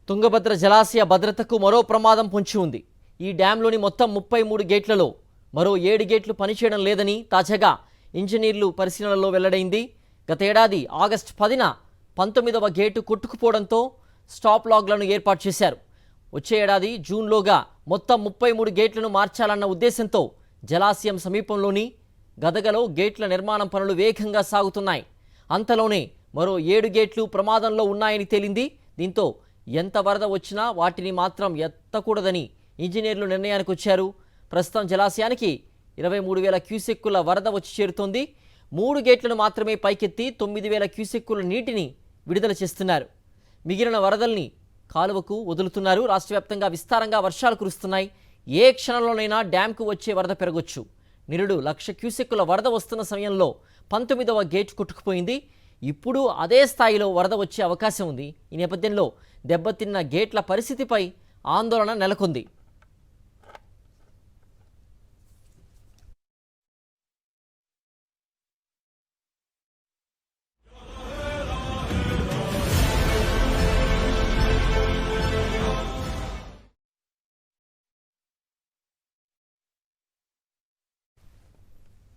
తుంగభద్ర జలాశయ భద్రతకు మరో ప్రమాదం పొంచి ఉంది. ఈ డ్యాంలోని మొత్తం 33 గేట్లలో మరో 7 గేట్లు పనిచేయడం లేదని తాజాగా ఇంజనీర్లు పరిశీలనలో వెల్లడైంది. గత ఏడాది ఆగస్టు 10న 19వ గేటు కొట్టుకుపోవడంతో స్టాప్ లాగ్లను ఏర్పాటు చేశారు. వచ్చే ఏడాది జూన్లోగా మొత్తం 33 గేట్లను మార్చాలన్న ఉద్దేశంతో జలాశయం సమీపంలోని గదగలో గేట్ల నిర్మాణం పనులు వేగంగా సాగుతున్నాయి. అంతలోనే మరో 7 గేట్లు ప్రమాదంలో ఉన్నాయని తేలింది. దీంతో ఎంత వరద వచ్చినా వాటిని మాత్రం ఎత్తకూడదని ఇంజనీర్లు నిర్ణయానికి వచ్చారు. ప్రస్తుతం జలాశయానికి 23,000 క్యూసెక్కుల వరద వచ్చి చేరుతోంది. 3 గేట్లను మాత్రమే పైకెత్తి 9,000 క్యూసెక్కుల నీటిని విడుదల చేస్తున్నారు. మిగిలిన వరదల్ని కాలువకు వదులుతున్నారు. రాష్ట్ర వ్యాప్తంగా విస్తారంగా వర్షాలు కురుస్తున్నాయి. ఏ క్షణంలోనైనా డ్యాంకు వచ్చే వరద పెరగొచ్చు. నిరుడు 1,00,000 క్యూసెక్కుల వరద వస్తున్న సమయంలో 19వ గేట్ కొట్టుకుపోయింది. ఇప్పుడు అదే స్థాయిలో వరద వచ్చే అవకాశం ఉంది. ఈ నేపథ్యంలో దెబ్బతిన్న గేట్ల పరిస్థితిపై ఆందోళన నెలకొంది.